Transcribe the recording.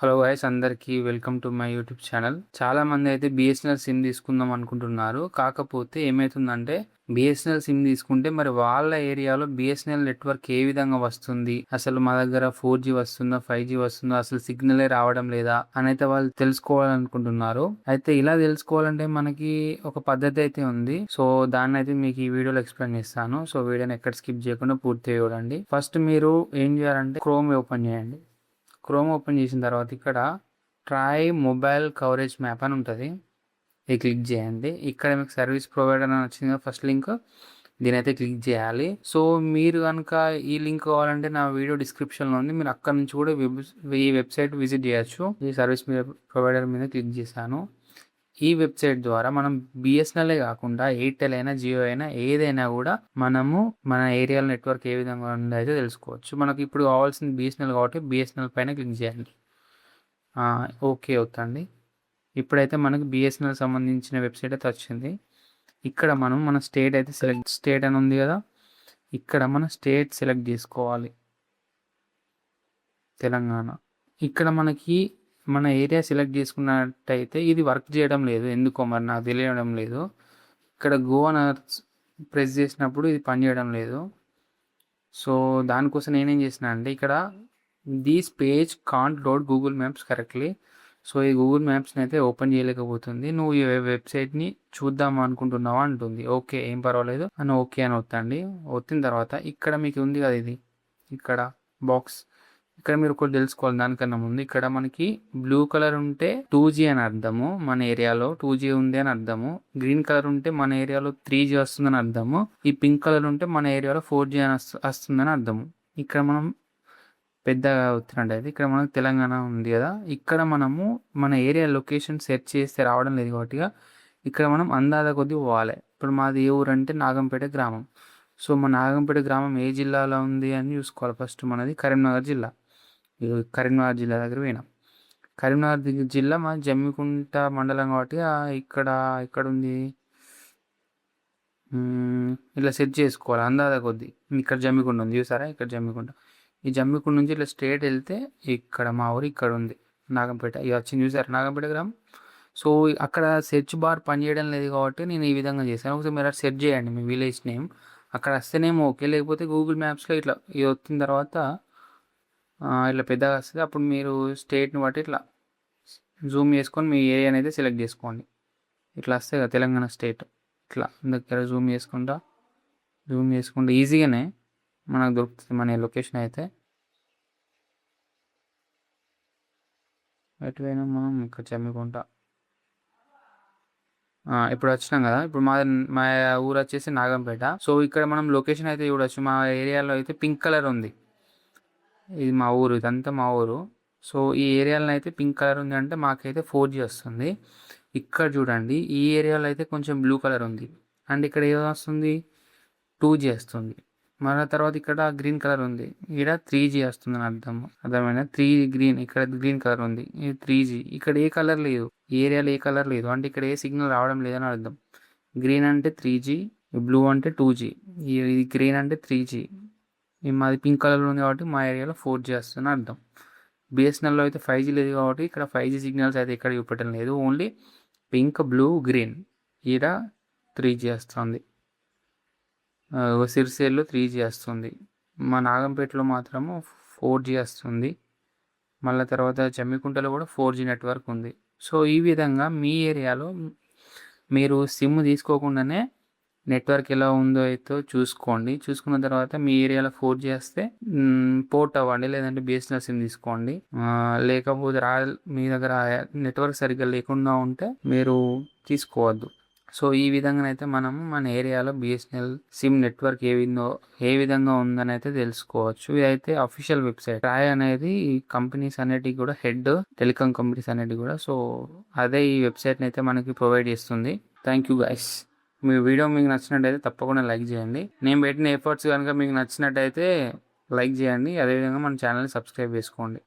Hello guys, అందరికీ welcome to my YouTube channel. చాలా మంది అయితే బిఎస్ఎన్ఎల్ సిమ్ తీసుకుందాం అనుకుంటున్నారు. కాకపోతే ఏమైతుందంటే బిఎస్ఎన్ఎల్ సిమ్ తీసుకుంటే మరి వాళ్ళ ఏరియాలో బిఎస్ఎన్ఎల్ నెట్వర్క్ ఏ విధంగా వస్తుంది, అసలు మా దగ్గర 4G వస్తుందా 5G వస్తుందా, అసలు సిగ్నలే రావడం లేదా అని అయితే వాళ్ళు తెలుసుకోవాలనుకుంటున్నారు. అయితే ఇలా తెలుసుకోవాలంటే మనకి ఒక పద్ధతి అయితే ఉంది. సో దాన్ని అయితే మీకు ఈ వీడియోలో ఎక్స్ప్లెయిన్ చేస్తాను. సో వీడియోని ఎక్కడ స్కిప్ చేయకుండా పూర్తిగా చూడండి. ఫస్ట్ మీరు ఏం చేయాలంటే క్రోమ్ ఓపెన్ చేయండి. క్రోమ్ ఓపెన్ చేసిన తర్వాత ఇక్కడ ట్రై మొబైల్ కవరేజ్ మ్యాప్ అని ఉంటుంది. ఇది క్లిక్ చేయండి. ఇక్కడ మీకు సర్వీస్ ప్రొవైడర్ అని వచ్చింది కదా, ఫస్ట్ లింక్, దీని అయితే క్లిక్ చేయాలి. సో మీరు కనుక ఈ లింక్ కావాలంటే నా వీడియో డిస్క్రిప్షన్లో ఉంది, మీరు అక్కడ నుంచి కూడా ఈ వెబ్సైట్ విజిట్ చేయొచ్చు. ఈ సర్వీస్ ప్రొవైడర్ మీద క్లిక్ చేశాను. ఈ వెబ్సైట్ ద్వారా మనం బిఎస్ఎన్ఎల్ కాకుండా ఎయిర్టెల్ అయినా జియో అయినా ఏదైనా కూడా మనము మన ఏరియాలో నెట్వర్క్ ఏ విధంగా ఉందో అయితే తెలుసుకోవచ్చు. మనకి ఇప్పుడు కావాల్సింది బిఎస్ఎన్ఎల్ కాబట్టి బిఎస్ఎన్ఎల్ పైన క్లిక్ చేయండి. ఓకే అవుతుంది. ఇప్పుడైతే మనకి బిఎస్ఎన్ఎల్ సంబంధించిన వెబ్సైట్ అయితే వచ్చింది. ఇక్కడ మనం మన స్టేట్ అయితే స్టేట్ అని ఉంది కదా, ఇక్కడ మన స్టేట్ సెలెక్ట్ చేసుకోవాలి, తెలంగాణ. ఇక్కడ మనకి మన ఏరియా సెలెక్ట్ చేసుకున్నట్టయితే ఇది వర్క్ చేయడం లేదు, ఎందుకో మరి నాకు తెలియడం లేదు. ఇక్కడ గో అని ప్రెస్ చేసినప్పుడు ఇది పనిచేయడం లేదు. సో దానికోసం నేనేం చేసిన అంటే ఇక్కడ this page can't load Google maps correctly. So ఈ గూగుల్ మ్యాప్స్ని అయితే ఓపెన్ చేయలేకపోతుంది. నువ్వు ఈ వెబ్సైట్ని చూద్దాం అనుకుంటున్నావా అంటుంది. ఓకే, ఏం పర్వాలేదు అని ఓకే అని ఒత్తండి. ఒత్తిన తర్వాత ఇక్కడ మీకు ఉంది కదా, ఇది ఇక్కడ బాక్స్, ఇక్కడ మీరు ఒకటి తెలుసుకోవాలి. దానికన్నా ముందు ఇక్కడ మనకి బ్లూ కలర్ ఉంటే 2G అని అర్థము, మన ఏరియాలో 2G ఉంది అని అర్థము. గ్రీన్ కలర్ ఉంటే మన ఏరియాలో 3G వస్తుందని అర్థము. ఈ పింక్ కలర్ ఉంటే మన ఏరియాలో 4G అని వస్తుందని అర్థము. ఇక్కడ మనం పెద్దగా వచ్చినట్టయితే ఇక్కడ మనకు తెలంగాణ ఉంది కదా, ఇక్కడ మనము మన ఏరియా లొకేషన్ సెర్చ్ చేస్తే రావడం లేదు కాబట్టి ఇక్కడ మనం అందాజ కొద్ది పోవాలి. ఇప్పుడు మాది ఏ ఊరు అంటే నాగంపేట గ్రామం. సో మన నాగంపేట గ్రామం ఏ జిల్లాలో ఉంది అని చూసుకోవాలి. ఫస్ట్ మనది కరీంనగర్ జిల్లా. కరీంనగర్ జిల్లా దగ్గర పోయినాం. కరీంనగర్ జిల్లా మా జమ్మికుంట మండలం కాబట్టి ఇక్కడ ఉంది. ఇట్లా సెట్ చేసుకోవాలి అందాజ కొద్ది. ఇక్కడ జమ్మికుంట ఉంది చూసారా, ఇక్కడ జమ్మికుంట. ఈ జమ్మికుంట నుంచి ఇట్లా స్ట్రేట్ వెళ్తే ఇక్కడ మా ఊరు ఇక్కడ ఉంది నాగంపేట. ఇక వచ్చింది చూసారా నాగంపేట గ్రామం. సో అక్కడ సెర్చ్ బార్ పనిచేయడం లేదు కాబట్టి నేను ఈ విధంగా చేశాను. ఒకసారి మీరు సెర్చ్ చేయండి మీ విలేజ్ నేమ్, అక్కడ వస్తేనేమో ఓకే, లేకపోతే గూగుల్ మ్యాప్స్లో ఇట్లా ఇది వచ్చిన తర్వాత ఇట్లా పెద్దగా వస్తుంది. అప్పుడు మీరు స్టేట్ని బట్టి ఇట్లా జూమ్ చేసుకొని మీ ఏరియాని అయితే సెలెక్ట్ చేసుకోండి. ఇట్లా వస్తాయి కదా తెలంగాణ స్టేట్, ఇట్లా దగ్గర జూమ్ చేసుకుంటే ఈజీగానే మనకు దొరుకుతుంది మన లొకేషన్ అయితే. ఎటువైనా మనం ఇక్కడ జమ్మికుంట ఇప్పుడు వచ్చినాం కదా. ఇప్పుడు మా ఊరు వచ్చేసి నాగంపేట. సో ఇక్కడ మనం లొకేషన్ అయితే చూడొచ్చు. మా ఏరియాలో అయితే పింక్ కలర్ ఉంది, ఇది మా ఊరు, ఇదంతా మా ఊరు. సో ఈ ఏరియాలో అయితే పింక్ కలర్ ఉంది అంటే మాకైతే 4G వస్తుంది. ఇక్కడ చూడండి ఈ ఏరియాలో అయితే కొంచెం బ్లూ కలర్ ఉంది అండ్ ఇక్కడ ఏదో వస్తుంది 2G వస్తుంది. మన తర్వాత ఇక్కడ గ్రీన్ కలర్ ఉంది, ఇక్కడ 3G వస్తుంది అని అర్థమైన 3 గ్రీన్, ఇక్కడ గ్రీన్ కలర్ ఉంది, ఇది 3G. ఇక్కడ ఏ కలర్ లేదు, ఈ ఏరియాలో ఏ కలర్ లేదు అంటే ఇక్కడ ఏ సిగ్నల్ రావడం లేదని అర్థం. గ్రీన్ అంటే 3G, బ్లూ అంటే 2G, ఇది గ్రీన్ అంటే 3G. మాది పింక్ కలర్లో ఉంది కాబట్టి మా ఏరియాలో 4G వస్తుంది అర్థం. బిఎస్ఎన్ఎల్లో అయితే 5G లేదు కాబట్టి ఇక్కడ 5G సిగ్నల్స్ అయితే ఇక్కడ చూపెట్టడం లేదు, ఓన్లీ పింక్ బ్లూ గ్రీన్. ఈడ 3G వస్తుంది, సిరిసేల్లో 3G వస్తుంది. మా నాగంపేటలో మాత్రము 4G వస్తుంది. మళ్ళీ తర్వాత జమ్మికుంటలో కూడా 4G నెట్వర్క్ ఉంది. సో ఈ విధంగా మీ ఏరియాలో మీరు సిమ్ తీసుకోకుండానే నెట్వర్క్ ఎలా ఉందో అయితే చూసుకోండి. చూసుకున్న తర్వాత మీ ఏరియాలో 4G వస్తే పోర్ట్ అవ్వండి, లేదంటే బిఎస్ఎన్ఎల్ సిమ్ తీసుకోండి. లేకపోతే మీ దగ్గర నెట్వర్క్ సరిగ్గా లేకుండా ఉంటే మీరు తీసుకోవద్దు. సో ఈ విధంగానైతే మనము మన ఏరియాలో బిఎస్ఎన్ఎల్ సిమ్ నెట్వర్క్ ఏ విధంగా ఉందని అయితే తెలుసుకోవచ్చు. ఇదైతే అఫీషియల్ వెబ్సైట్. ట్రాయ్ అనేది కంపెనీస్ అనేటివి కూడా హెడ్ టెలికాం కంపెనీస్ అనేటివి కూడా. సో అదే ఈ వెబ్సైట్ని అయితే మనకి ప్రొవైడ్ చేస్తుంది. Thank you guys. Me video మీకు నచ్చినట్టయితే తప్పకుండా లైక్ చేయండి. నేను పెట్టిన ఎఫర్ట్స్ కనుక మీకు నచ్చినట్టయితే లైక్ చేయండి. అదేవిధంగా మన ఛానల్ని సబ్స్క్రైబ్ చేసుకోండి.